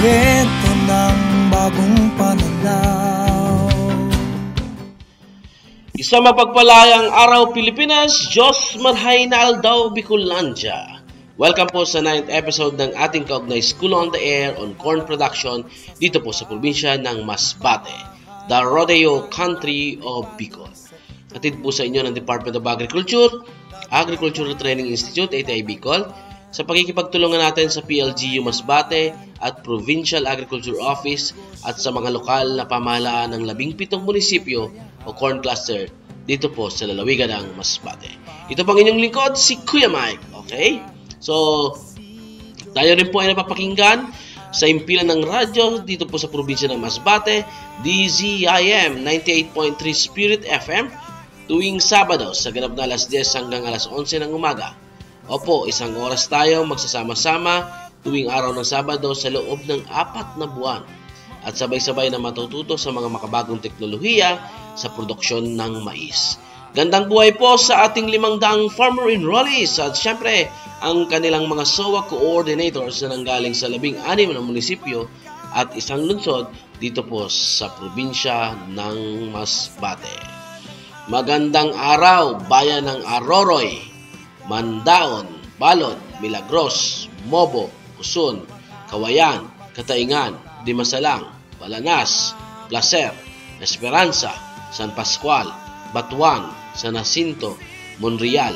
kwento ng bagong pananaw. Isang mapagpalayang araw Pilipinas, Diyos marhay na aldaw Bicolandia. Welcome po sa 9th episode ng ating kaugnay School on the Air on Corn Production dito po sa probinsya ng Masbate, the Rodeo Country of Bicol. Hatid po sa inyo ng Department of Agriculture, Agricultural Training Institute, ATI Bicol, sa pagkikipagtulungan natin sa PLGU Masbate at Provincial Agriculture Office at sa mga lokal na pamahalaan ng 17 munisipyo o corn cluster dito po sa lalawigan ng Masbate. Ito pang inyong lingkod, si Kuya Mike. Okay? So, tayo rin po ay napapakinggan sa impilan ng radyo dito po sa probinsya ng Masbate, DZIM 98.3 Spirit FM, tuwing Sabado sa ganap na alas 10 hanggang alas 11 ng umaga. Opo, isang oras tayo magsasama-sama tuwing araw ng Sabado sa loob ng 4 na buwan at sabay-sabay na matututo sa mga makabagong teknolohiya sa produksyon ng mais. Gandang buhay po sa ating 500 farmer enrollees at syempre ang kanilang mga SOA coordinators na nanggaling sa 16 na munisipyo at isang lungsod dito po sa probinsya ng Masbate. Magandang araw, bayan ng Aroroy, Mandaon, Balod, Milagros, Mobo, Uson, Kawayan, Kataingan, Dimasalang, Balanas, Placer, Esperanza, San Pascual, Batuan, San Jacinto, Monreal,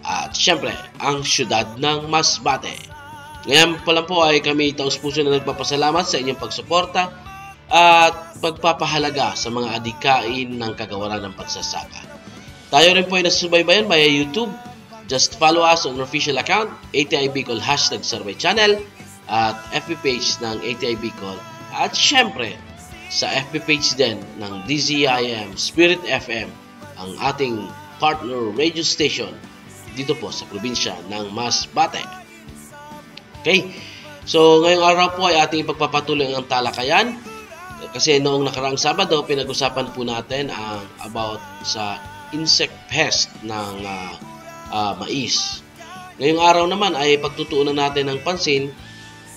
at syempre ang siyudad ng Masbate. Ngayon pa lang po ay kami taus-puso na nagpapasalamat sa inyong pagsuporta at pagpapahalaga sa mga adikain ng kagawaran ng pagsasaka. Tayo rin po ay nasusubaybayan via YouTube. Just follow us on our official account, ATI Bicol #survey channel at FB page ng ATI Bicol at syempre sa FB page din ng DZIM Spirit FM, ang ating partner radio station dito po sa probinsya ng Masbate. Okay, so ngayong araw po ay ating pagpapatuloy ang talakayan kasi noong nakaraang Sabado pinag-usapan po natin ang about sa insect pest ng mais. Ngayong araw naman ay pagtutuunan natin ng pansin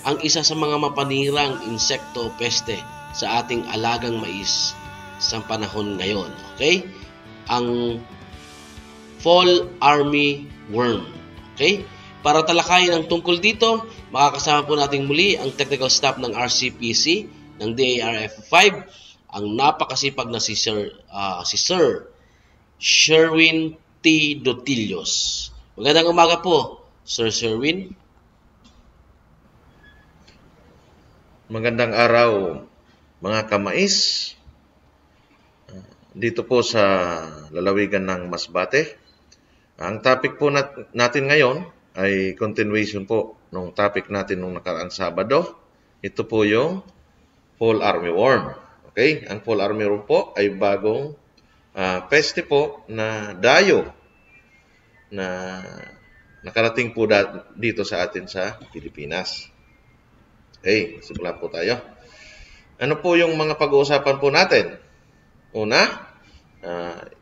ang isa sa mga mapanirang insekto peste sa ating alagang mais sa panahon ngayon. Okay? Ang fall army worm. Okay? Para talakayin ang tungkol dito, makakasama po natin muli ang technical staff ng RCPC, ng DARF5, ang napakasipag na si Sir Sherwin T. Dotillos. Magandang umaga po, Sir Sherwin. Magandang araw, mga kamais. Dito po sa lalawigan ng Masbate. Ang topic po natin ngayon ay continuation po ng topic natin nung nakaraang Sabado. Ito po yung fall armyworm. Okay? Ang fall armyworm po ay bagong peste po na dayo na nakarating po dito sa atin sa Pilipinas. Okay, simula po tayo. Ano po yung mga pag-uusapan po natin? Una,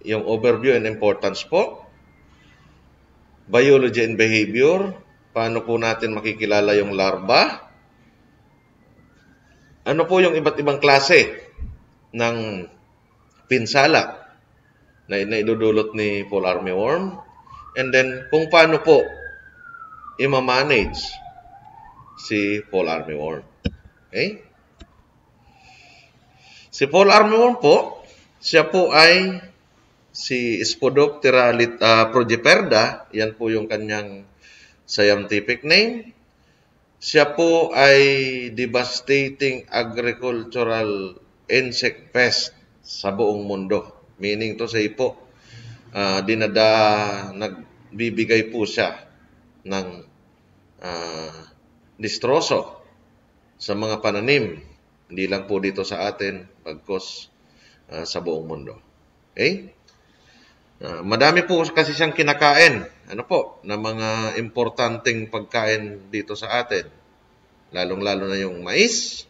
yung overview and importance po. Biology and behavior. Paano po natin makikilala yung larva? Ano po yung iba't ibang klase ng pinsala na idudulot ni fall armyworm? And then, kung paano po i-manage si fall armyworm. Okay? Si fall armyworm po, siya po ay si Spodoptera progeperda. Yan po yung kanyang scientific name. Siya po ay devastating agricultural insect pest sa buong mundo. Meaning to say po, nagbibigay po siya ng distroso sa mga pananim. Hindi lang po dito sa atin, bagkos sa buong mundo. Okay? Madami po kasi siyang kinakain. Ano po? Na mga importanteng pagkain dito sa atin. Lalong-lalo na yung mais.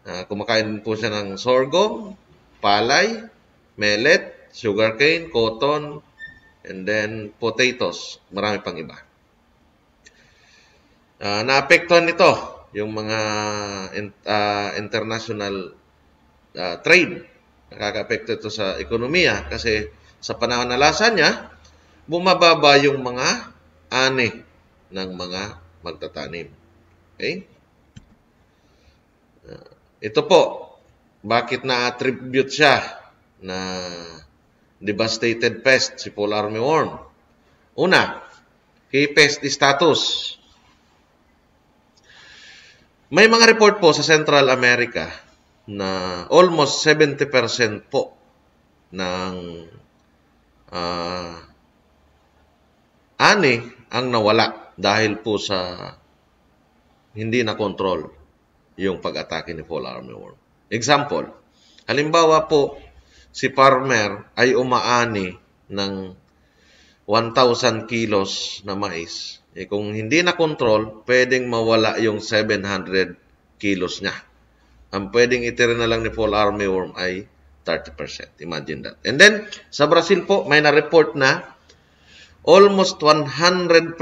Kumakain po siya ng sorghum, palay, millet, sugarcane, cotton, and then potatoes. Marami pang iba. Naapektuhan nito yung mga international trade. Nakaka-apekto ito sa ekonomiya kasi sa pananalasan niya, bumababa yung mga ani ng mga magtatanim. Okay? Ito po, bakit na-attribute siya na devastated pest si fall armyworm? Una, key pest status. May mga report po sa Central America na almost 70% po ng ani ang nawala dahil po sa hindi na control yung pag-atake ni fall armyworm. Example, halimbawa po, si farmer ay umaani ng 1,000 kilos na mais. Kung hindi na control, pwedeng mawala yung 700 kilos niya. Ang pwedeng itira na lang ni fall armyworm ay 30%. Imagine that. And then, sa Brazil po, may na-report na almost 100%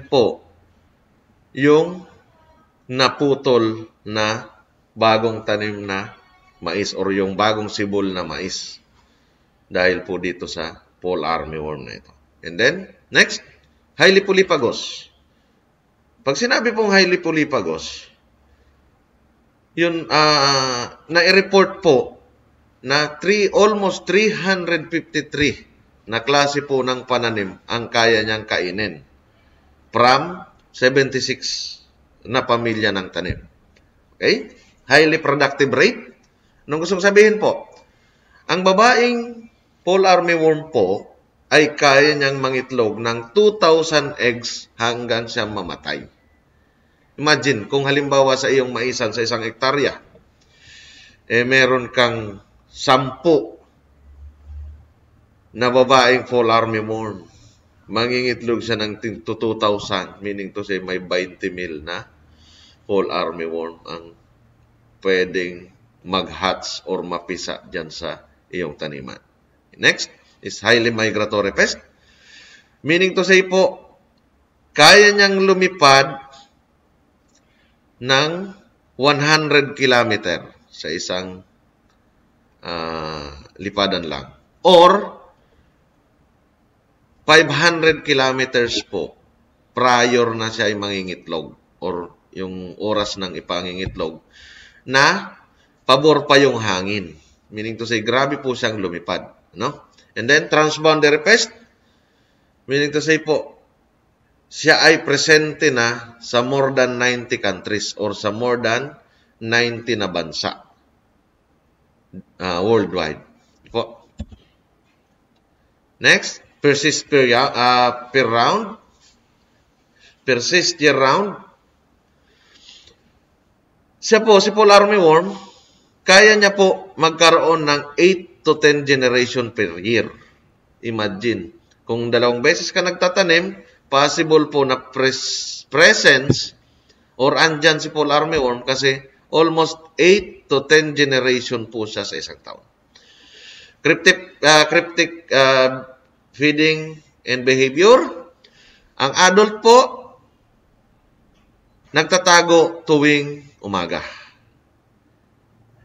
po yung naputol na bagong tanim na mais or yung bagong sibol na mais dahil po dito sa fall armyworm na ito. And then, next, Hylipolypagos. Pag sinabi pong Hylipolypagos, yun, na-report po na almost 353 na klase po ng pananim ang kaya niyang kainin from 76 na pamilya ng tanim. Okay? Highly productive rate. Anong gusto sabihin po? Ang babaeng fall armyworm po ay kaya niyang mangitlog ng 2,000 eggs hanggang siya mamatay. Imagine, kung halimbawa sa iyong maisan sa isang hektarya, meron kang 10 na babaeng fall armyworm. Mangingitlog siya ng 2,000, meaning to say may 20,000 na fall armyworm ang pwedeng mag-hatch or mapisa dyan sa iyong taniman. Next is highly migratory pest. Meaning to say po, kaya niyang lumipad ng 100 kilometer sa isang lipadan lang. Or 500 kilometers po prior na siya ay mangingitlog or yung oras ng ipangingitlog na pabor pa yung hangin. Meaning to say, grabe po siyang lumipad. No? And then, transboundary pest. Meaning to say po, siya ay presente na sa more than 90 countries or sa more than 90 na bansa worldwide. Po. Next, persist per round. Persist year round. Siya po, si fall armyworm, kaya niya po magkaroon ng 8 to 10 generation per year. Imagine, kung 2 beses ka nagtatanim, possible po na presence or andyan si fall armyworm kasi almost 8 to 10 generation po siya sa isang taon. Cryptic feeding and behavior. Ang adult po, nagtatago tuwing umaga.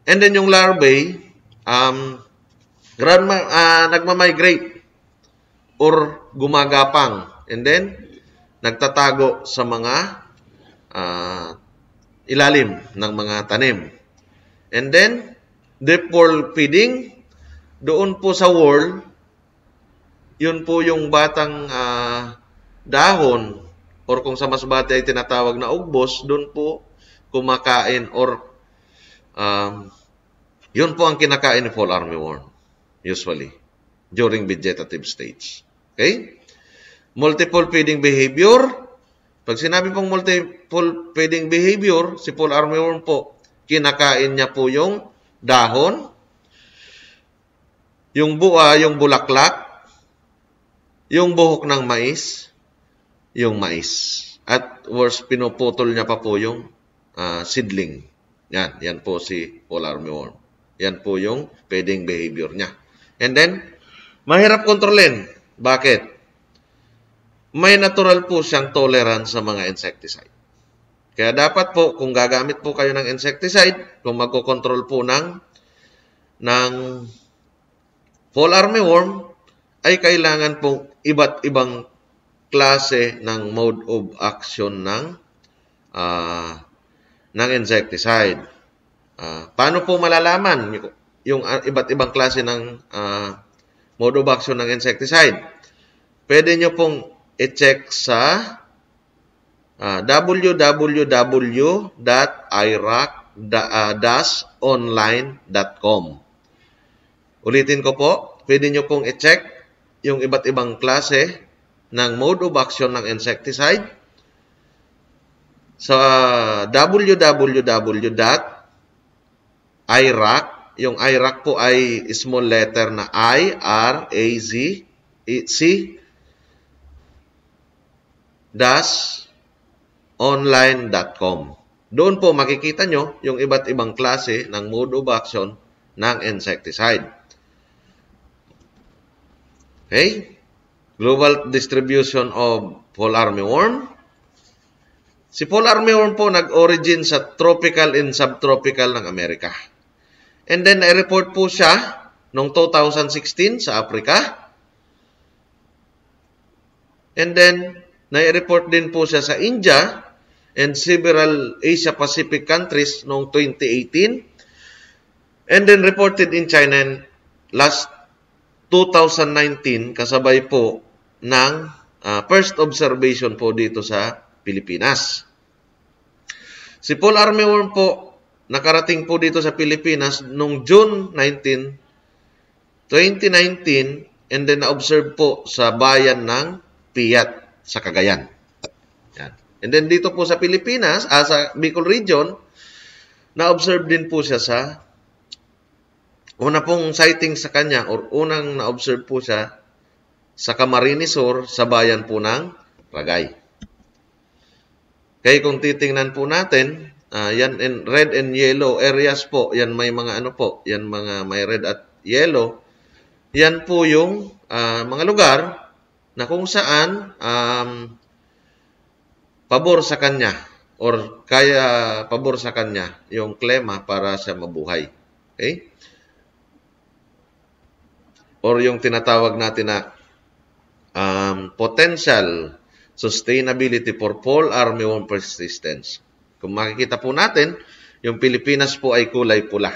And then yung larvae, nagmamigrate or gumagapang. And then, nagtatago sa mga ilalim ng mga tanim. And then, deep whorl feeding, doon po sa whorl, yun po yung batang dahon or kung sa masbate ay tinatawag na ugbos, doon po kumakain or yun po ang kinakain ni fall armyworm usually during vegetative stage. Okay? Multiple feeding behavior. Pag sinabi pong multiple feeding behavior, si fall armyworm po, kinakain niya po yung dahon, yung yung bulaklak, yung buhok ng mais, yung mais. At worse, pinuputol niya pa po yung seedling. Yan po si fall armyworm. Yan po yung feeding behavior niya. And then, mahirap kontrolin. Bakit? May natural po siyang tolerance sa mga insecticide. Kaya dapat po, kung gagamit po kayo ng insecticide, kung magkocontrol po ng fall armyworm, ay kailangan pong iba't ibang klase ng mode of action ng insecticide. Paano po malalaman yung iba't ibang klase ng mode of action ng insecticide? Pwede nyo pong i-check sa www.iraq-online.com. Ulitin ko po, pwede nyo pong i-check yung iba't ibang klase ng mode of action ng insecticide sa www.iraq. Yung Iraq po ay small letter na IRAC-online.com. Doon po makikita nyo yung iba't ibang klase ng mode of action ng insecticide. Okay? Global distribution of fall armyworm. Si fall armyworm po nag-origin sa tropical and subtropical ng Amerika. And then, na-report po siya noong 2016 sa Africa. And then, na-report din po siya sa India and several Asia-Pacific countries noong 2018. And then, reported in China last 2019, kasabay po ng first observation po dito sa Pilipinas. Si fall armyworm po, nakarating po dito sa Pilipinas noong June 19, 2019, and then na-observe po sa bayan ng Piat sa Cagayan. Yan. And then dito po sa Pilipinas, sa Bicol region, na-observe din po siya sa una pong sighting sa kanya or unang na-observe po siya sa Camarines Sur sa bayan po ng Ragay. Kaya kung titingnan po natin, yan in red and yellow areas po, yan may mga ano po, yan mga may red at yellow, yan po yung mga lugar na kung saan pabor sa kanya or kaya pabor sa kanya yung klema para siya mabuhay. Okay? Or yung tinatawag natin na potential sustainability for fall armyworm persistence. Kung makikita po natin, yung Pilipinas po ay kulay pula.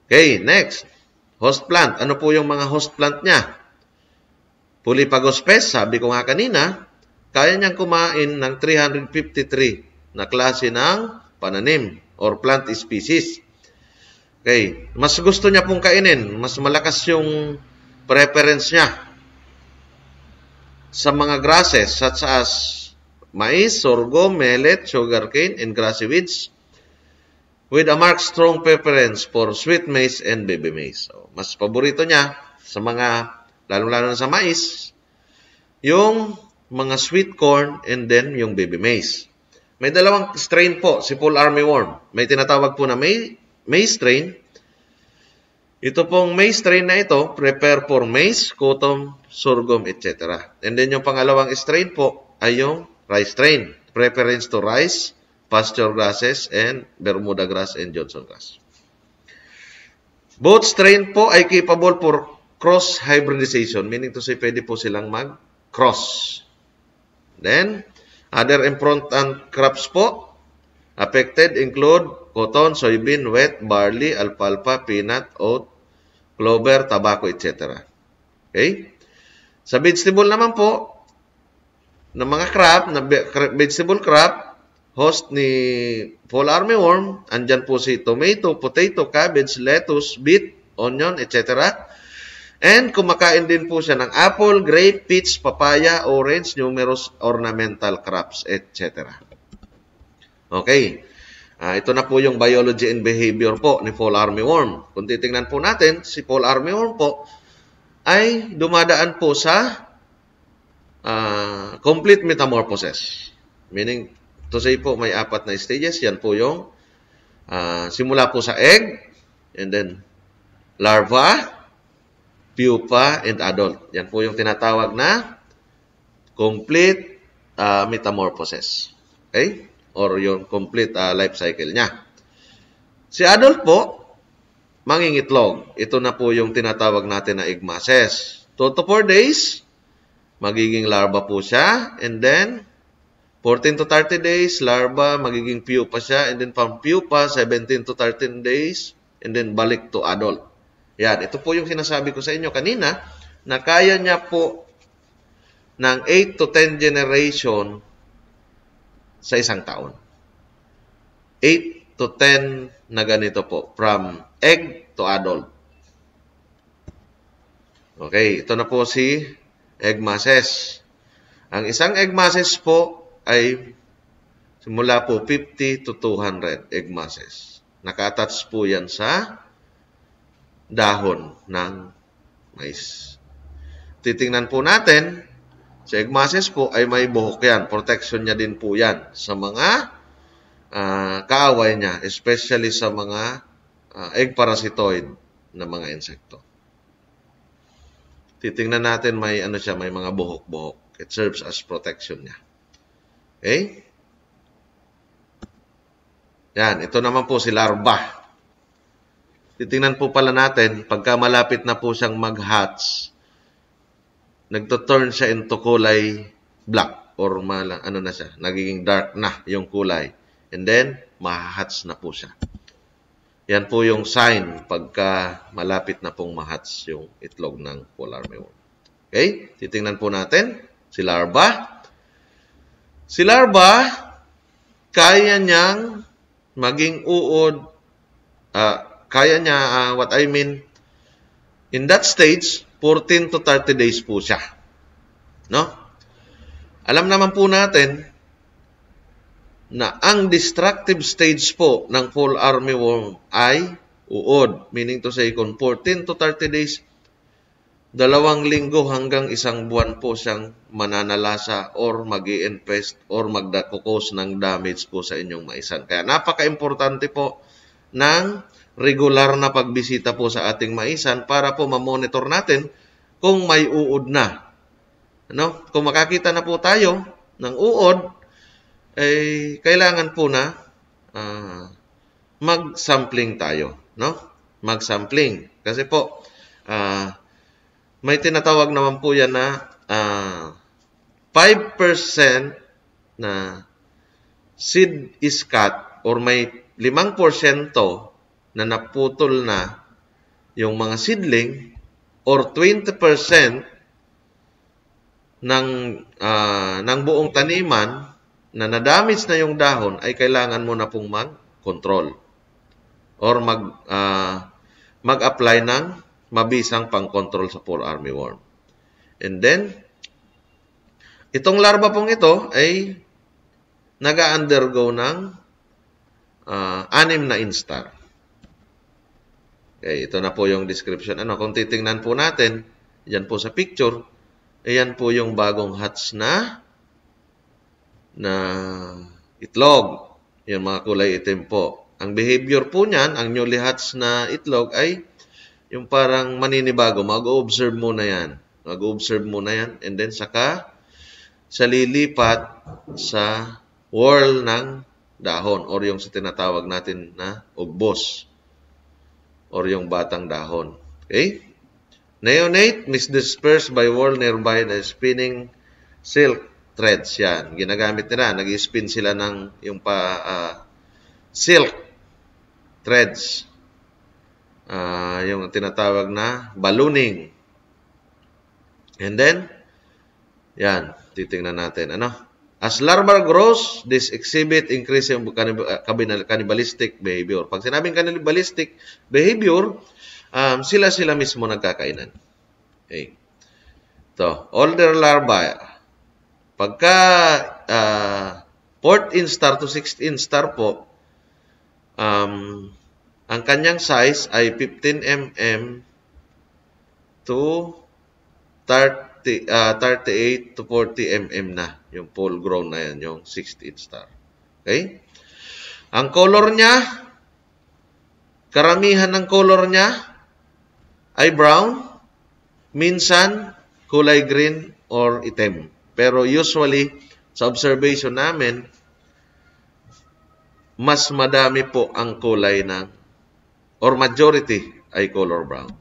Okay, next. Host plant. Ano po yung mga host plant niya? Polypagos, sabi ko nga kanina, kaya niyang kumain ng 353 na klase ng pananim or plant species. Okay, mas gusto niya pong kainin, mas malakas yung preference niya sa mga grasses such as mais, sorghum, millet, sugarcane, and grassy weeds with a marked strong preference for sweet maize and baby maize. So, mas paborito niya sa mga, lalo-lalo na sa mais, yung mga sweet corn and then yung baby maize. May dalawang strain po si fall armyworm. May tinatawag po na maize strain. Ito pong maize strain na ito, prepare for maize, cotton, sorghum, etc. And then yung pangalawang strain po ay yung rice strain, preference to rice, pasture grasses, and Bermuda grass and Johnson grass. Both strain po ay capable for cross hybridization, meaning to say pwede po silang mag-cross. Then, other important crops po affected include cotton, soybean, wheat, barley, alfalfa, peanut, oat, clover, tobacco, etc. Okay? Sa vegetable naman po, ng mga crop, na vegetable crop, host ni fall armyworm, andyan po si tomato, potato, cabbage, lettuce, beet, onion, etc. And kumakain din po siya ng apple, grape, peach, papaya, orange, numerous ornamental crops, etc. Okay. Ito na po yung biology and behavior po ni fall armyworm. Kung titingnan po natin, si fall armyworm po ay dumadaan po sa complete metamorphosis. Meaning, to say po, may 4 na stages. Yan po yung simula po sa egg, and then larva, pupa, and adult. Yan po yung tinatawag na complete metamorphosis. Okay? Or yung complete life cycle niya. Si adult po, mangingitlog. Ito na po yung tinatawag natin na egg masses. 2 to 4 days, magiging larva po siya. And then, 14 to 30 days, larva, magiging pupa siya. And then, from pupa, 17 to 13 days. And then, balik to adult. Yan. Ito po yung sinasabi ko sa inyo kanina, na kaya niya po ng 8 to 10 generation sa isang taon. 8 to 10 na ganito po. From egg to adult. Okay, ito na po si egg masses. Ang isang egg masses po ay simula po 50 to 200 egg masses. Naka-attach po yan sa dahon ng mais. Titingnan po natin, sa egg masses po ay may buhok yan. Protection niya din po yan sa mga kaaway niya, especially sa mga egg parasitoid na mga insekto. Titingnan natin may siya, may mga buhok-buhok. It serves as protection niya. Okay? Yan, ito naman po si larva. Titingnan po pala natin, pagka malapit na po siyang mag-hatch, nagto-turn siya into kulay black or na siya, nagiging dark na yung kulay. And then, ma-hatch na po siya. Yan po yung sign pagka malapit na pong ma-hatch yung itlog ng fall armyworm. Okay? Titingnan po natin si larva. Si larva, kaya niyang maging uod, kaya niya, what I mean, in that stage, 14 to 30 days po siya. No? Alam naman po natin na ang destructive stage po ng fall armyworm ay uod. Meaning to say, kung 14 to 30 days, 2 linggo hanggang 1 buwan po siyang mananalasa or mag-i-infest or magkukos ng damage po sa inyong maisan. Kaya napaka-importante po ng regular na pagbisita po sa ating maisan para po ma-monitor natin kung may uod na. Ano? Kung makakita na po tayo ng uod, ay kailangan po na mag-sampling tayo. No? Mag-sampling. Kasi po, may tinatawag naman po yan na 5% na seed is cut or may 5% na naputol na yung mga seedling or 20% ng buong taniman na na-damage na yung dahon ay kailangan mo na pong mag-control or mag-apply ng mabisang pang-control sa fall armyworm. And then, itong larva pong ito ay nag-undergo ng 6 na instar. Okay, ito na po yung description. Kung titingnan po natin, yan po sa picture, ayan po yung bagong hatch na itlog. Yung mga kulay itim po. Ang behavior po niyan, ang newly hatched na itlog ay yung parang maninibago. Mag-observe muna yan. Mag-observe muna yan. And then saka sa lilipat sa whorl ng dahon or yung sa tinatawag natin na ugbos or yung batang dahon. Okay? Neonate misdispersed by whorl nearby the spinning silk threads yan. Ginagamit nila. Nag-spin sila ng yung silk threads. Yung tinatawag na ballooning. And then, yan. Titingnan natin. As larva grows, this exhibit increasing cannibalistic behavior. Pag sinabing cannibalistic behavior, sila mismo nagkakainan. Okay. So, older larvae, pagka 4th instar to 6th instar po, ang kanyang size ay 15 mm to 38 to 40 mm na. Yung full grown na yan, yung 6th instar. Okay? Ang color niya, karamihan ng color niya ay brown, minsan kulay green or itim. Pero usually, sa observation namin, mas madami po ang kulay ng, or majority ay color brown.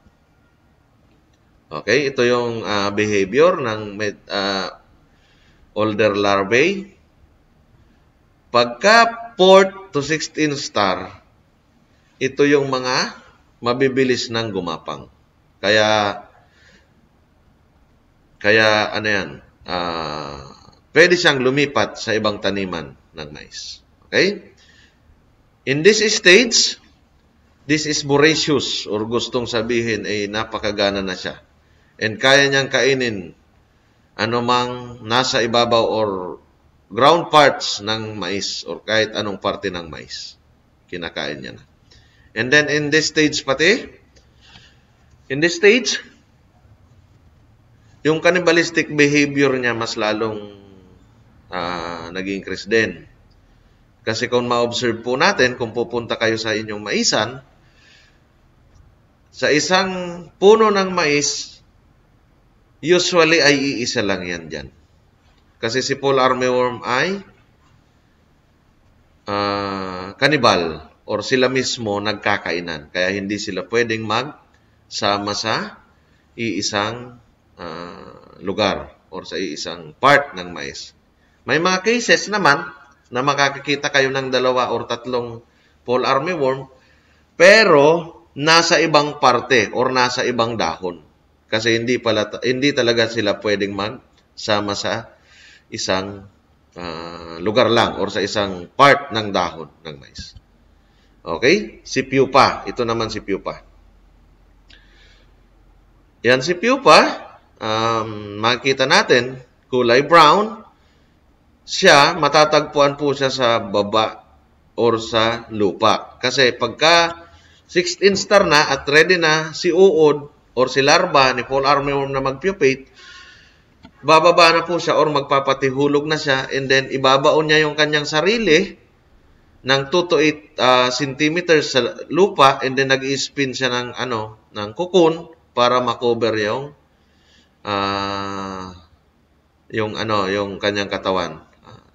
Okay, ito yung behavior ng older larvae. Pagka 4 to 16 star, ito yung mga mabibilis ng gumapang. Kaya ano yan, pwede siyang lumipat sa ibang taniman ng mais. Okay? In this stage, this is voracious, or gustong sabihin ay napakagana na siya. And kaya niyang kainin anumang nasa ibabaw or ground parts ng mais or kahit anong parte ng mais. Kinakain niya na. And then in this stage yung cannibalistic behavior niya mas lalong nag-increase din. Kasi kung ma-observe po natin, kung pupunta kayo sa inyong maisan, sa isang puno ng mais, usually ay iisa lang yan dyan. Kasi si fall armyworm ay cannibal or sila mismo nagkakainan. Kaya hindi sila pwedeng magsama sa iisang lugar or sa iisang part ng mais. May mga cases naman na makakakita kayo ng 2 or 3 fall armyworm pero nasa ibang parte or nasa ibang dahon. Kasi hindi talaga sila pwedeng magsama sa isang lugar lang or sa isang part ng dahon ng mais. Okay? Si pupa. Ito naman si pupa. Yan si pupa. Makikita natin, kulay brown. Siya, matatagpuan po siya sa baba or sa lupa. Kasi pagka 16 star na at ready na si uod or si larva ni fall armyworm na magpupate, bababa na po siya or magpapatihulog na siya, and then ibabaon niya yung kanyang sarili ng 2 to 8 centimeters sa lupa, and then nag-i-spin siya ng cocoon para makover yung kanyang katawan.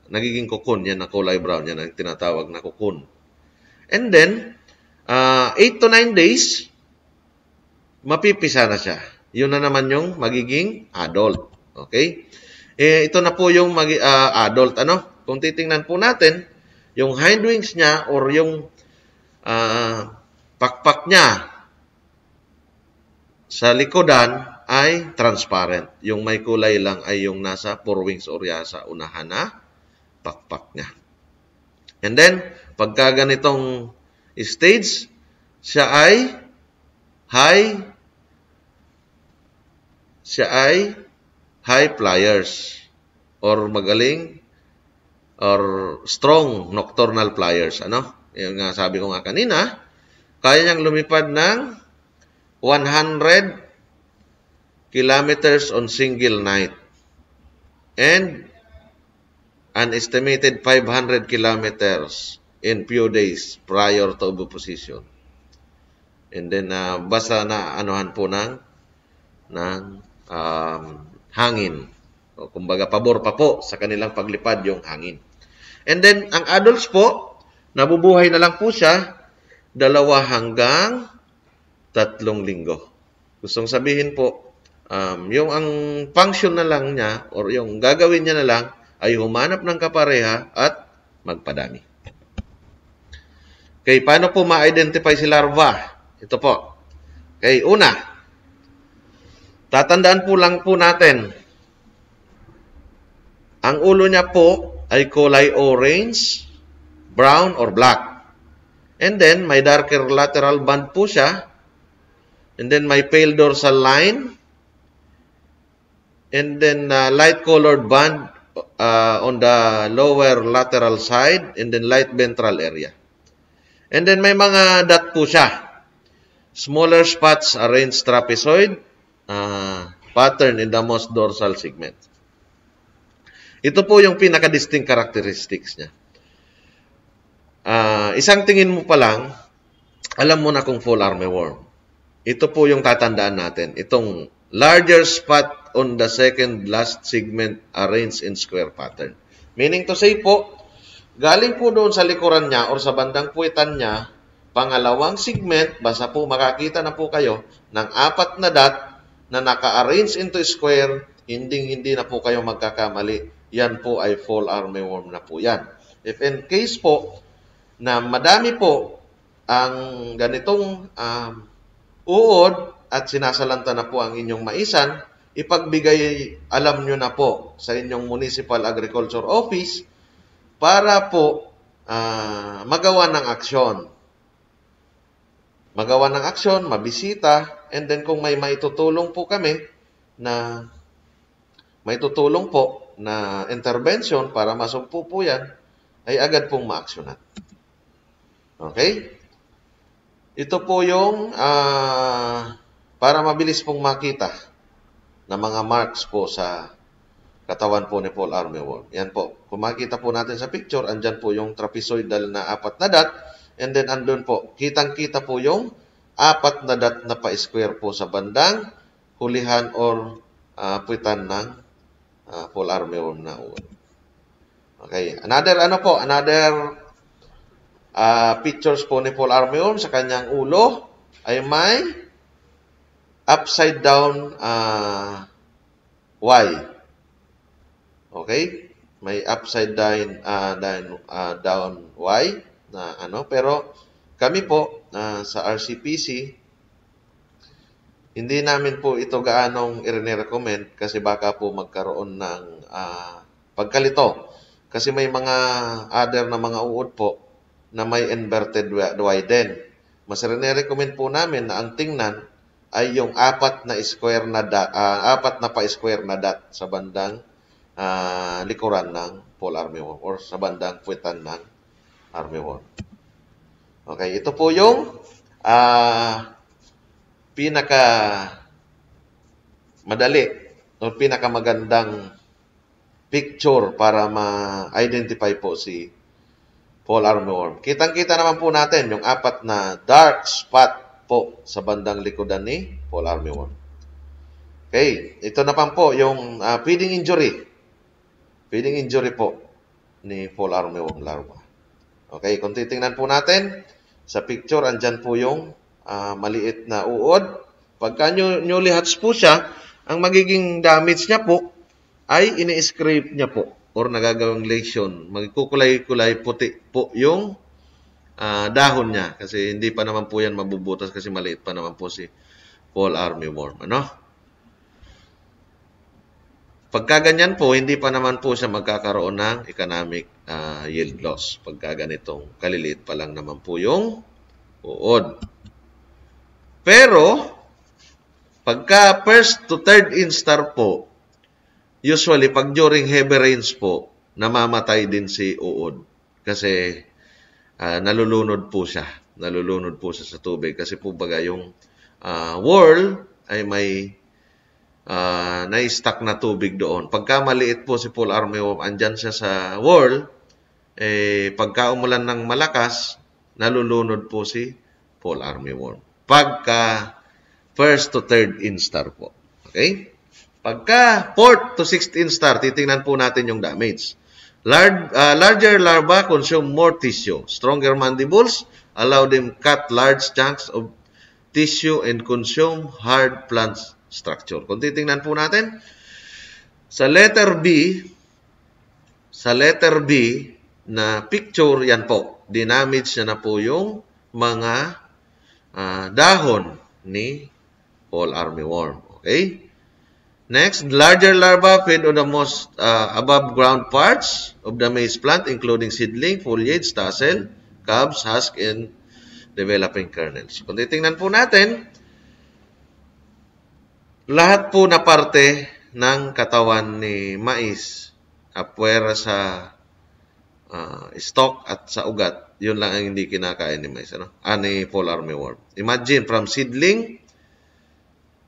Nagiging cocoon yan na kulay brown, yan ang tinatawag na cocoon. And then 8 to 9 days, mapipisa na siya. Yun na naman yung magiging adult. Okay? Ito na po yung adult. Kung titingnan po natin, yung hindwings niya or yung pakpak niya sa likodan ay transparent. Yung may kulay lang ay yung nasa forewings or sa unahan na pakpak niya. And then, pagka ganitong stage, siya ay high flyers or magaling or strong nocturnal flyers. Yung nga sabi ko nga kanina, kaya niyang lumipad ng 100 kilometers on single night and an estimated 500 kilometers in few days prior to oviposition. And then, basta na anuhan po ng hangin. O, kumbaga, pabor pa po sa kanilang paglipad yung hangin. And then, ang adults po, nabubuhay na lang po siya 2 hanggang 3 linggo. Gustong sabihin po, yung ang function na lang niya or yung gagawin niya na lang ay humanap ng kapareha at magpadami. Okay, paano po ma-identify si larva? Ito po. Okay, una, tatandaan po lang po natin, ang ulo niya po ay kulay orange, brown, or black. And then, may darker lateral band po siya. And then, may pale dorsal line. And then, light-colored band on the lower lateral side. And then, light ventral area. And then, may mga dot po siya. Smaller spots arranged trapezoid pattern in the most dorsal segment. Ito po yung pinaka-distinct characteristics niya. Isang tingin mo pa lang, alam mo na kung fall armyworm. Ito po yung tatandaan natin. Itong larger spot on the second last segment arranged in square pattern. Meaning to say po, galing po doon sa likuran niya or sa bandang puwitan niya, pangalawang segment, basta po makakita na po kayo ng 4 na dot na naka-arrange into square, hindi na po kayo magkakamali. Yan po ay fall armyworm na po yan. If in case po na madami po ang ganitong uod at sinasalanta na po ang inyong maisan, ipagbigay alam nyo na po sa inyong Municipal Agriculture Office para po magawa ng aksyon. Magawa ng aksyon, mabisita, and then kung may maitutulong po kami na maitutulong po na intervention para masumpo po yan, ay agad pong ma-aksyonan. Okay? Ito po yung para mabilis pong makita na mga marks po sa katawan po ni fall armyworm. Yan po. Kung makita po natin sa picture, andyan po yung trapezoidal na 4 na dot. And then andun po, kitang-kita po yung 4 na dot na pa-square po sa bandang hulihan or puwitan ng fall armyworm na uod. Okay. Another pictures po ni fall armyworm sa kanyang ulo ay may upside down Y. Okay? May upside down Y na pero kami po sa RCPC hindi namin po ito gaanong i-recommend kasi baka po magkaroon ng pagkalito. Kasi may mga other na mga uod po na may inverted Y din. Mas rin-recommend po namin na ang tingnan ay yung 4 na pa-square na dot sa bandang likuran ng fall armyworm or sa bandang puwitan ng armyworm. Okay, ito po yung pinaka madali o pinaka magandang picture para ma-identify po si fall armyworm. Kitang-kita naman po natin yung 4 na dark spot po sa bandang likodan ni fall armyworm. Okay, ito naman po yung feeding injury. Feeding injury po ni fall armyworm larva. Okay, kung titingnan po natin sa picture, andyan po yung maliit na uod. Pagka newly hatched po siya, ang magiging damage niya po ay ini-scrape niya po or nagagawang lesion. Magkukulay-kulay puti po yung dahon niya kasi hindi pa naman po yan mabubutas kasi maliit pa naman po si fall armyworm. Pagka ganyan po, hindi pa naman po siya magkakaroon ng economic yield loss. Pagka ganitong kaliliit pa lang naman po yung uod. Pero, pagka first to third instar po, usually pag during heavy rains po, namamatay din si uod. Kasi nalulunod po siya. Nalulunod po siya sa tubig. Kasi po baga yung whorl ay may na-stuck na tubig doon. Pagka maliit po si fall armyworm, andyan siya sa whorl, pagka umulan ng malakas, nalulunod po si fall armyworm. Pagka first to third instar po. Okay? Pagka fourth to sixth instar, titingnan po natin yung damage. Larger larva consume more tissue. Stronger mandibles allow them cut large chunks of tissue and consume hard plant structure. Kung titingnan po natin, sa letter B na picture, yan po, dinamage na po yung mga dahon ni fall armyworm. Okay? Next, larger larvae feed on the most above ground parts of the maize plant, including seedling, foliage, tassel, cobs, husk, and developing kernels. Kung titingnan po natin, lahat po na parte ng katawan ni mais, apwera sa stalk at sa ugat, yun lang ang hindi kinakain ni mais, ni fall armyworm. Imagine, from seedling,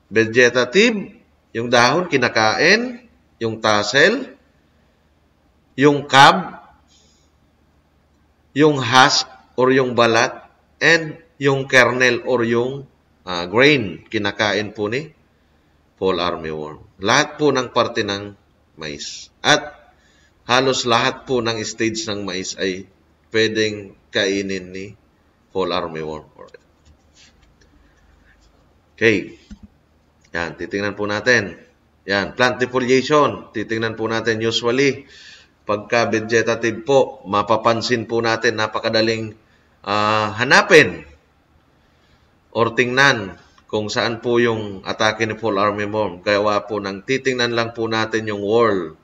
vegetative, yung dahon kinakain, yung tassel, yung cob, yung husk or yung balat, and yung kernel or yung grain kinakain po ni fall armyworm. Lahat po ng parte ng mais. At halos lahat po ng stage ng mais ay pwedeng kainin ni fall armyworm. Okay. Yan, titingnan po natin. Yan, plant defoliation. Titingnan po natin usually. Pagka vegetative po, mapapansin po natin napakadaling hanapin or tingnan kung saan po yung atake ni fall armyworm. Kaya po nang titingnan lang po natin yung whorl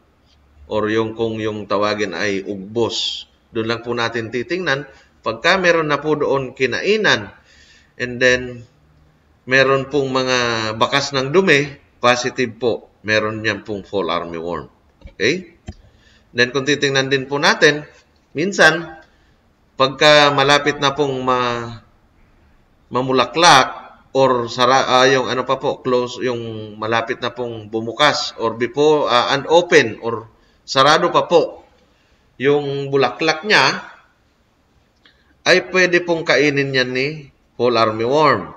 or yung kung yung tawagin ay ugbos. Doon lang po natin titingnan. Pagka meron na po doon kinainan and then meron pong mga bakas ng dumi, positive po. Meron niyan pong fall armyworm. Okay? Then kung titingnan din po natin, minsan, pagka malapit na pong mamulaklak or yung ano pa po, close, yung malapit na pong bumukas or before unopen or sarado pa po yung bulaklak niya, ay pwede pong kainin yan ni fall armyworm.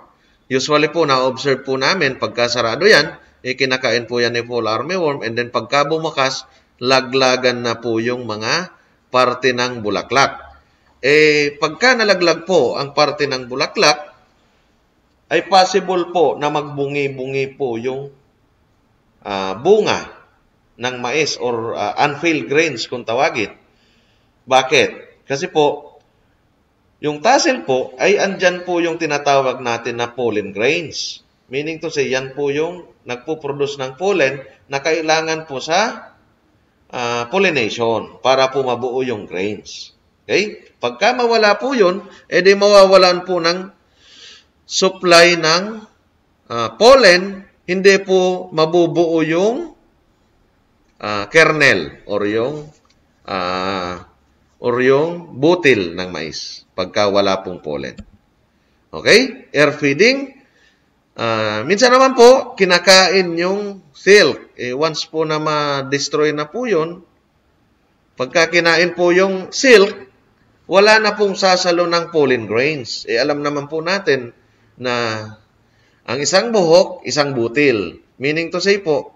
Usually po, na-observe po namin, pagka sarado yan, kinakain po yan ni fall armyworm and then pagka bumukas, laglagan na po yung mga parte ng bulaklak. Pagka nalaglag po ang parte ng bulaklak, ay possible po na magbungi-bungi po yung bunga ng mais or unfilled grains kung tawagin. Bakit? Kasi po, yung tassel po ay andyan po yung tinatawag natin na pollen grains. Meaning to say, yan po yung nagpo-produce ng pollen na kailangan po sa pollination para po mabuo yung grains. Okay? Pagka mawala po yun, edi mawawalan po ng supply ng pollen, hindi po mabubuo yung kernel or yung butil ng mais pagka wala pong pollen. Okay? Air feeding. Minsan naman po, kinakain yung silk. Once po na ma-destroy na po yun, pagka kinain po yung silk, wala na pong sasalo ng pollen grains. Alam naman po natin na ang isang buhok, isang butil. Meaning to say po,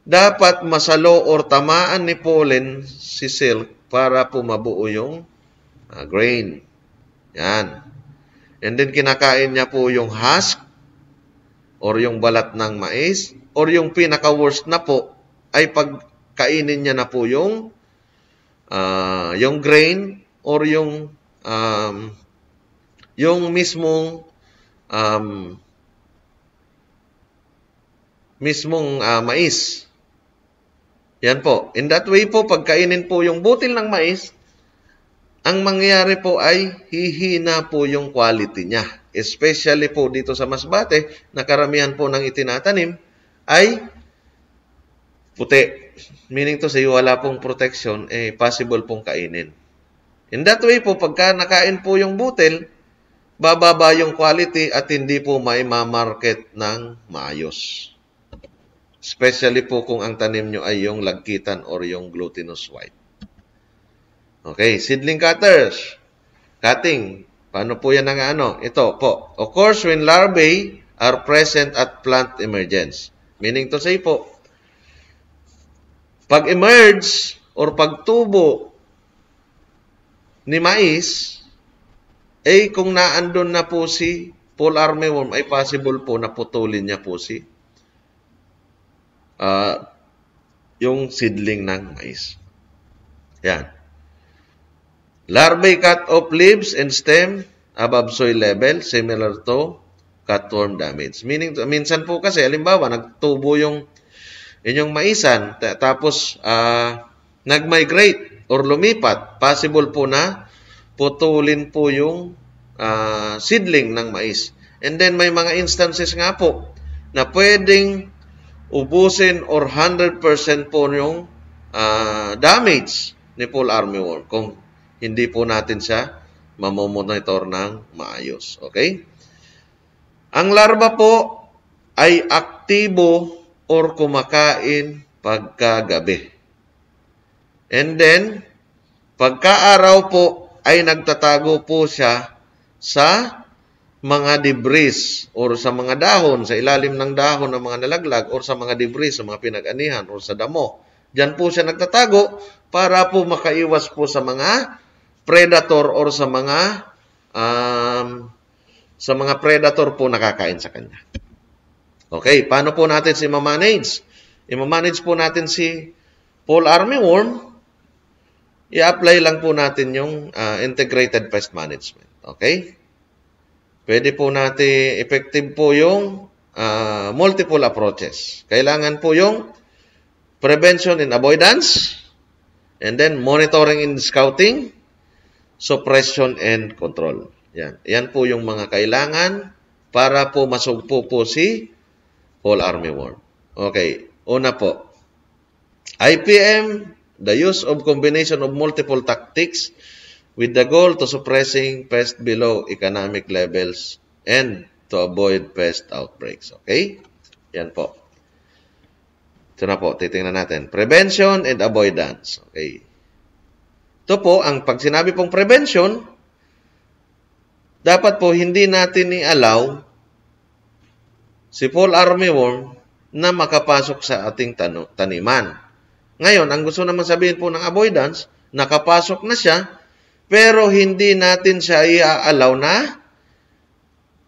dapat masalo or tamaan ni pollen si silk para po mabuo yung grain. Yan. And then kinakain niya po yung husk or yung balat ng mais or yung pinaka-worst na po ay pagkainin niya na po yung grain or yung mismong mais. Yan po. In that way po, pagkainin po yung butil ng mais, ang mangyayari po ay hihina po yung quality niya. Especially po dito sa Masbate, na karamihan po ng itinatanim ay puti. Meaning to say, wala pong protection, possible pong kainin. In that way po, pagka nakain po yung butil, bababa yung quality at hindi po maimamarket ng maayos. Especially po kung ang tanim nyo ay yung lagkitan or yung glutinous white. Okay, seedling cutters. Cutting. Paano po yan ang ano? Ito po. Occurs when larvae are present at plant emergence. Meaning to say po, pag-emerge or pagtubo ni mais, kung naandun na po si fall armyworm, ay possible po na putulin niya po si yung seedling ng mais. Yan. Larvae cut off leaves and stem above soil level, similar to cutworm damage. Meaning, minsan po kasi, halimbawa, nagtubo yung inyong maisan, tapos nag-migrate or lumipat, possible po na putulin po yung seedling ng mais. And then, may mga instances nga po na pwedeng ubusin or 100% po yung damage ni fall armyworm kung hindi po natin siya mamomonitor ng maayos. Okay? Ang larva po ay aktibo or kumakain pagkagabi. And then, pagka-araw po ay nagtatago po siya sa mga debris or sa mga dahon, sa ilalim ng dahon ng mga nalaglag or sa mga debris, sa mga pinag-anihan or sa damo Diyan po siya nagtatago para po makaiwas po sa mga predator or sa mga predator po nakakain sa kanya. Okay, paano po natin si ma-manage? I-manage po natin si fall armyworm. I-apply lang po natin yung integrated pest management. Okay? Pwede po natin, effective po yung multiple approaches. Kailangan po yung prevention and avoidance, and then monitoring and scouting, suppression and control. Yan. Yan po yung mga kailangan para po masugpo po si fall armyworm. Okay. Una po, IPM, the use of combination of multiple tactics with the goal to suppressing pest below economic levels and to avoid pest outbreaks. Okay? Yan po. Ito na po, titingnan natin. Prevention and avoidance. Okay. Ito po, pag sinabi pong prevention, dapat po hindi natin i-allow si fall armyworm na makapasok sa ating taniman. Ngayon, ang gusto naman sabihin po ng avoidance, nakapasok na siya, pero hindi natin siya i-allow na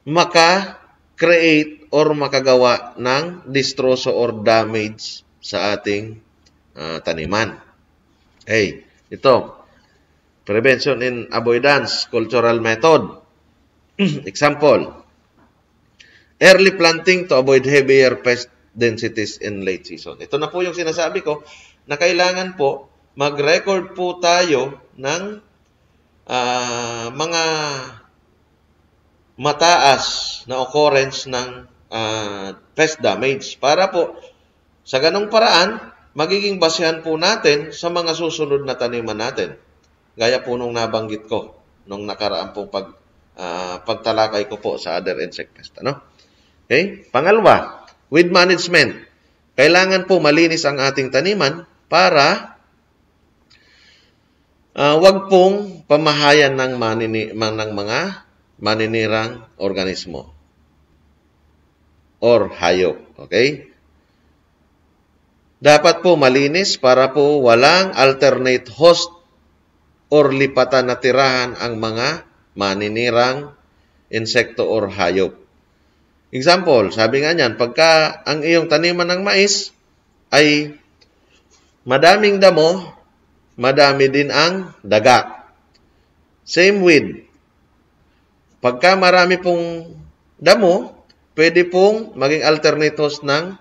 maka-create or makagawa ng destroso or damage sa ating taniman. Okay, ito. Prevention and avoidance, cultural method. Example, early planting to avoid heavier pest densities in late season. Ito na po yung sinasabi ko na kailangan po mag-record po tayo ng mga mataas na occurrence ng pest damage para po sa ganong paraan magiging basehan po natin sa mga susunod na taniman natin. Gaya po nung nabanggit ko nung nakaraan pong pagtalakay ko po sa other insect pest. Ano? Okay? Pangalawa, with management. Kailangan po malinis ang ating taniman para wag pong pamahayan ng mga maninirang organismo or hayop. Okay? Dapat po malinis para po walang alternate host or lipatan na tirahan ang mga maninirang insekto or hayop. Example, sabi nga niyan, pagka ang iyong taniman ng mais ay madaming damo, madami din ang daga. Same with, pagka marami pong damo, pwede pong maging alternate host ng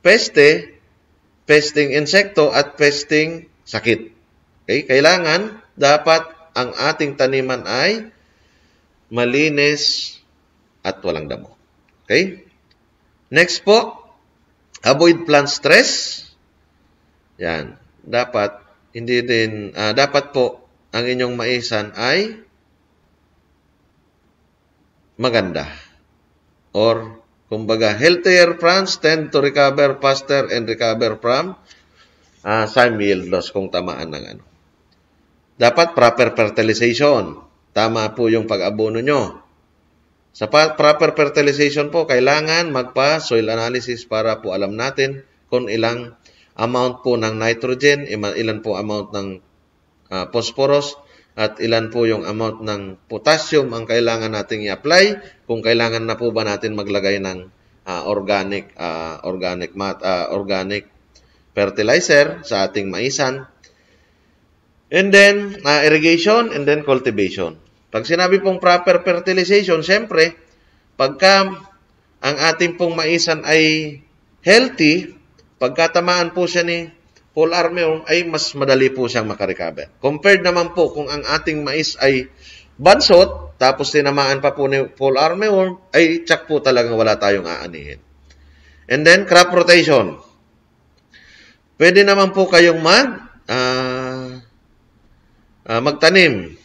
pesting insekto at pesting sakit. Okay? Kailangan, dapat ang ating taniman ay malinis at walang damo. Okay? Next po, avoid plant stress. Yan. Dapat, dapat po, ang inyong maisan ay maganda. Or, kumbaga, healthier plants tend to recover faster and recover from some yield loss kung tamaan ng Dapat proper fertilization. Tama po yung pag-abono nyo. Sa proper fertilization po, kailangan magpa-soil analysis para po alam natin kung ilang amount po ng nitrogen, ilan po amount ng phosphorus, at ilan po yung amount ng potassium ang kailangan nating i-apply, kung kailangan na po ba natin maglagay ng organic fertilizer sa ating maisan. And then, irrigation and then cultivation. Pag sinabi pong proper fertilization, siyempre, pagka ang ating pong maisan ay healthy, pagkatamaan po siya ni fall armyworm, ay mas madali po siyang makarecover. Compared naman po kung ang ating mais ay bansot, tapos tinamaan pa po ni fall armyworm, ay tsak po talagang wala tayong aanihin. And then, crop rotation. Pwede naman po kayong magtanim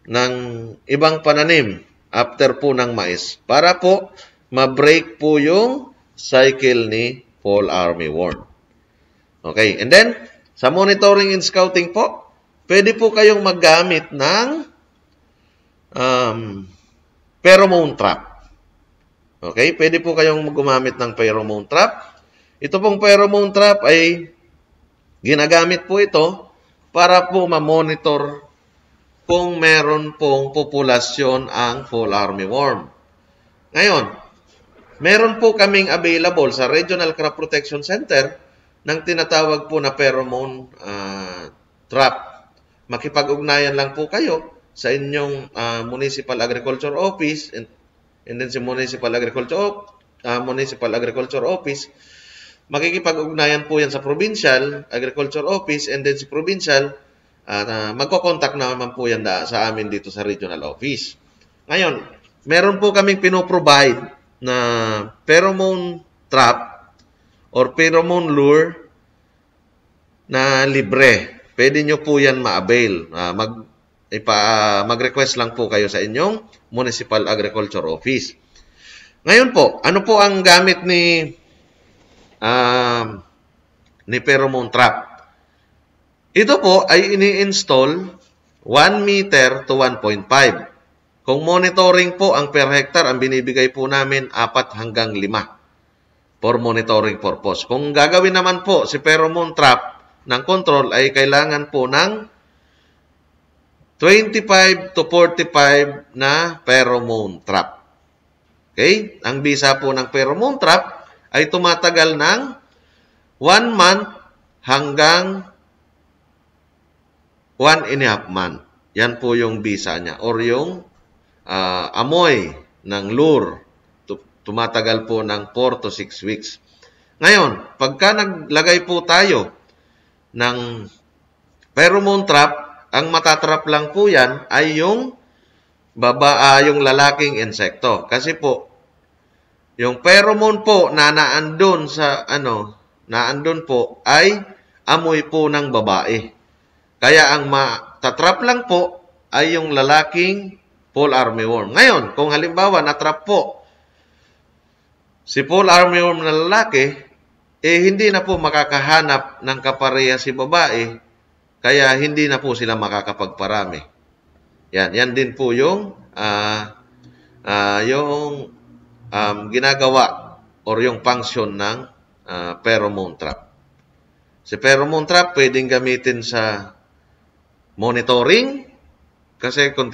ng ibang pananim after po ng mais para po ma-break po yung cycle ni fall armyworm. Okay, and then sa monitoring and scouting po, pwede po kayong maggamit ng pheromone trap. Okay, pwede po kayong gumamit ng pheromone trap. Ito pong pheromone trap ay Ginagamit po ito para po ma-monitor kung meron pong populasyon ang fall armyworm. Ngayon, meron po kaming available sa Regional Crop Protection Center ng tinatawag po na pheromone trap. Makipag-ugnayan lang po kayo sa inyong Municipal Agriculture Office and then si Municipal Agriculture Office. Makikipag-ugnayan po yan sa Provincial Agriculture Office and then si Provincial magko-contact naman po yan sa amin dito sa Regional Office. Ngayon, meron po kaming pinoprovide na pheromone trap or pheromone lure na libre. Pwede nyo po yan ma-avail. Mag-request lang po kayo sa inyong Municipal Agriculture Office. Ngayon po, ano po ang gamit ni pheromone trap? Ito po ay ini-install 1 meter to 1.5. Kung monitoring po ang per hectare, ang binibigay po namin 4 hanggang 5 for monitoring purpose. Kung gagawin naman po si pheromone trap ng control ay kailangan po ng 25 to 45 na pheromone trap. Okay? Ang bisa po ng pheromone trap ay tumatagal ng 1 month hanggang 1.5 month. Yan po yung bisa niya or yung amoy ng lure. Tumatagal po ng 4 to 6 weeks. Ngayon, pagka naglagay po tayo ng pheromone trap, ang matatrap lang po yan ay yung yung lalaking insekto. Kasi po, yung pheromone po na naandun po ay amoy po ng babae. Kaya ang matatrap lang po ay yung lalaking fall armyworm. Ngayon, kung halimbawa natrap po si fall armyworm na lalaki, hindi na po makakahanap ng kapareha si babae, kaya hindi na po sila makakapagparami. Yan din po yung ginagawa or yung function ng pheromone trap. Si pheromone trap pwedeng gamitin sa monitoring, kasi kung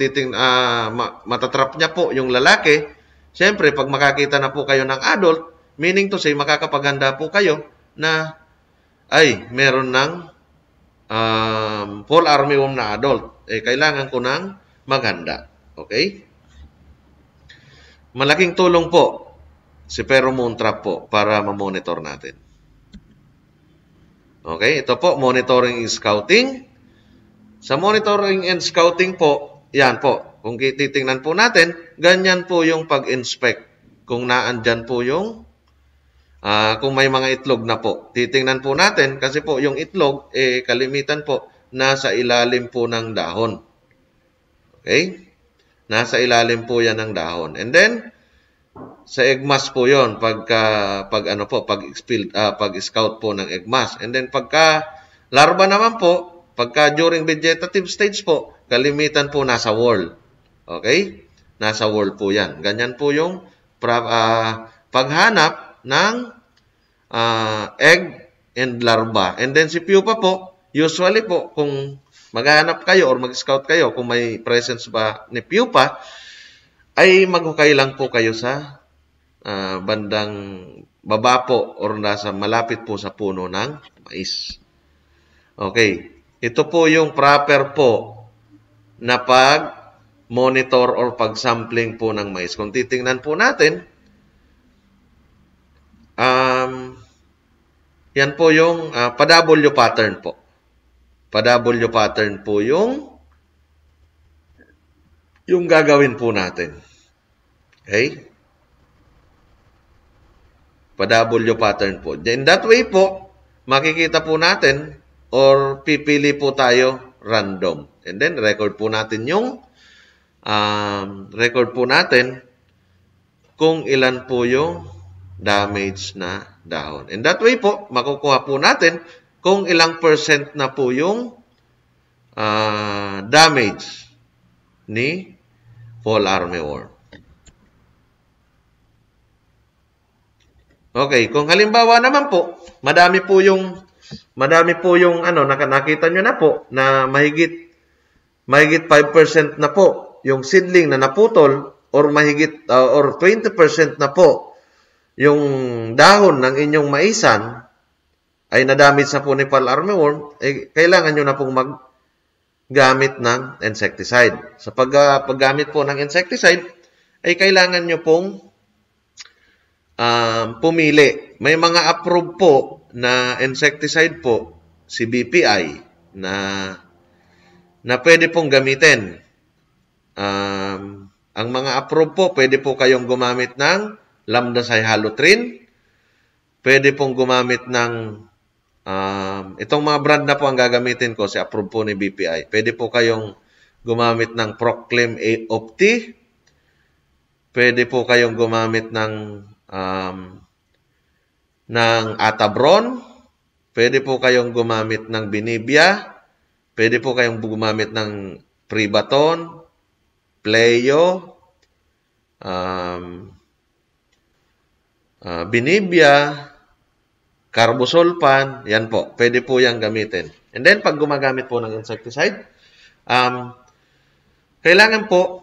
matatrap niya po yung lalaki, siyempre pag makakita na po kayo ng adult, meaning to say makakapaganda po kayo na meron ng fall armyworm na adult. Kailangan ko nang maghanda. Okay? Malaking tulong po si pheromone trap po para ma-monitor natin. Okay? Ito po, monitoring and scouting. Sa monitoring and scouting po, yan po. Kung titingnan po natin, ganyan po yung pag-inspect. Kung naandyan po yung, kung may mga itlog na po. Titingnan po natin, kasi po yung itlog, kalimitan po, nasa ilalim po ng dahon. Okay? Nasa ilalim po yan ng dahon. And then, sa egg mass po yon pag-scout po ng egg mass. And then, pagka larva naman po, pagka during vegetative stage po, kalimitan po nasa wall. Okay? Nasa wall po yan. Ganyan po yung paghanap ng egg and larva. And then si pupa po, usually po, kung maghanap kayo or mag-scout kayo, kung may presence ba ni pupa, ay maghukay lang po kayo sa bandang baba po or nasa malapit po sa puno ng mais. Okay. Ito po yung proper po na pag-monitor or pag-sampling po ng mais. Kung titingnan po natin, yan po yung pa-W pattern po. Pa-W pattern po yung gagawin po natin. Okay? Pa-W pattern po. In that way po, makikita po natin or pipili po tayo random. And then, record po natin kung ilan po yung damage na dahon. And that way po, makukuha po natin kung ilang % na po yung damage ni fall armyworm. Okay, kung halimbawa naman po, madami po yung madami po yung nakita nyo na po na mahigit 5% na po yung seedling na naputol or mahigit or 20% na po yung dahon ng inyong maisan ay nadamage na po ni fall armyworm, kailangan nyo na pong maggamit ng insecticide. Sa paggamit po ng insecticide, ay kailangan nyo pong pumili. May mga approved po na insecticide po, si BPI, na pwede pong gamitin. Ang mga approved po, pwede po kayong gumamit ng lambda-cyhalothrin. Pwede pong gumamit ng itong mga brand na po ang gagamitin ko, si approved po ni BPI. Pwede po kayong gumamit ng Proclaim Opti. Pwede po kayong gumamit ng Atabron. Pwede po kayong gumamit ng Binibia. Pwede po kayong gumamit ng Pribaton, Pleo, Binibia, Carbosulfan, yan po. Pwede po yung gamitin. And then, pag gumagamit po ng insecticide, kailangan po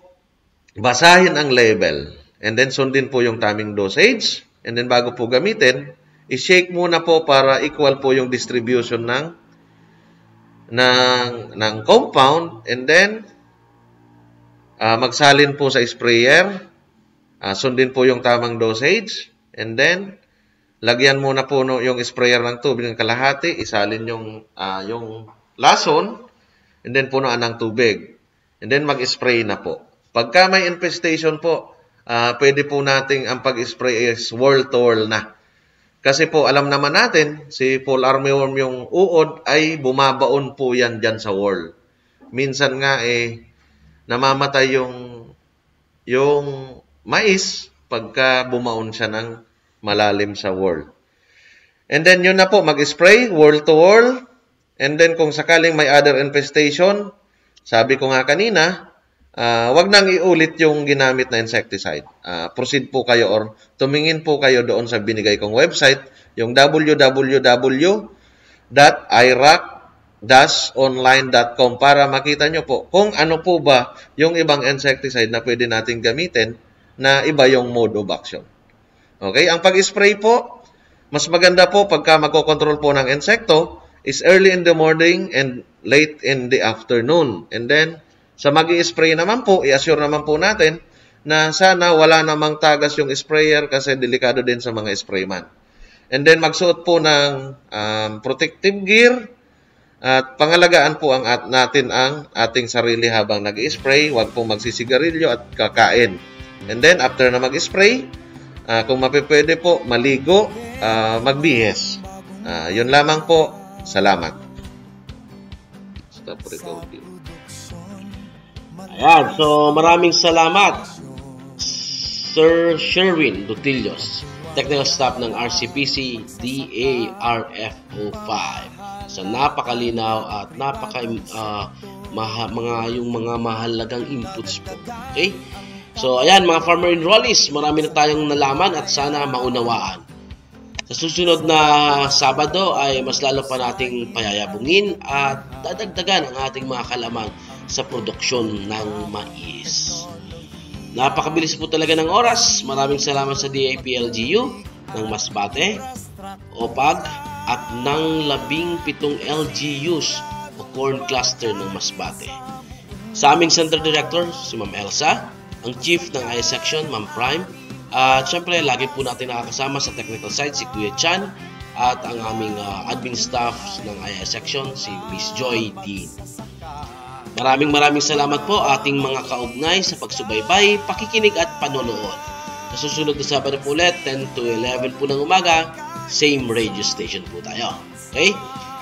basahin ang label. And then, sundin po yung taming dosage. And then, bago po gamitin, i-shake muna po para equal po yung distribution ng compound. And then, magsalin po sa sprayer. Sundin po yung tamang dosage. And then, lagyan muna po yung sprayer ng tubig ng kalahati. Isalin yung lason. And then, punuan ng tubig. And then, mag-spray na po. Pagka may infestation po, pwede po nating ang pag-spray is whirl-to-whirl na. Kasi po, alam naman natin, si fall armyworm yung uod ay bumabaon po yan dyan sa whirl. Minsan nga namamatay yung mais pagka bumaon siya ng malalim sa whirl. And then yun na po, mag-spray, whirl-to-whirl. And then kung sakaling may other infestation, sabi ko nga kanina, wag nang iulit yung ginamit na insecticide. Proceed po kayo or tumingin po kayo doon sa binigay kong website, yung www.irac-online.com para makita nyo po kung ano po ba yung ibang insecticide na pwede natin gamitin na iba yung mode of action. Okay? Ang pag-spray po, mas maganda po pagka magkocontrol po ng insekto is early in the morning and late in the afternoon. And then, sa mag-i-spray naman po, i-assure naman po natin na sana wala namang tagas yung sprayer kasi delikado din sa mga sprayman. And then magsuot po ng protective gear at pangalagaan po natin ang ating sarili habang nag-i-spray. Huwag pong magsisigarilyo at kakain. And then after na mag-spray, kung mapipwede po, maligo, magbihis. Yun lamang po. Salamat. Stop recording. Ayan, so maraming salamat Sir Sherwin Dutillos, technical staff ng RCPC DARFO5 sa napakalinaw at yung mga mahalagang inputs po. Okay? So ayan mga farmer enrollees, marami na tayong nalaman at sana maunawaan. Sa susunod na Sabado ay mas lalo pa nating payayabungin at dadagdagan ang ating mga kalaman sa produksyon ng mais. Napakabilis po talaga ng oras. Maraming salamat sa DAP-LGU ng Masbate, OPAG at ng 17 LGUs o Corn Cluster ng Masbate. Sa aming Center Director, si Ma'am Elsa, ang Chief ng IA Section, Ma'am Prime, at syempre lagi po natin nakakasama sa technical side si Kuya Chan at ang aming admin staff ng IA Section, si Miss Joy Dean. Maraming salamat po ating mga kaugnay sa pagsubaybay, pakikinig at panonood. Sa susunod na Sabado po ulit, 10 to 11 po ng umaga, same radio station po tayo. Okay?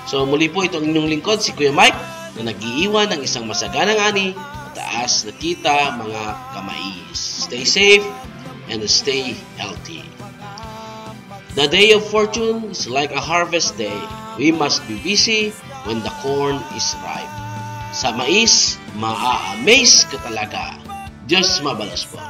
So muli po itong inyong lingkod, si Kuya Mike, na nag-iiwan ng isang masaganang ani, mataas na kita, mga kamais. Stay safe and stay healthy. The day of fortune is like a harvest day. We must be busy when the corn is ripe. Sa mais, maa-amaze ka talaga. Diyos mabalas po.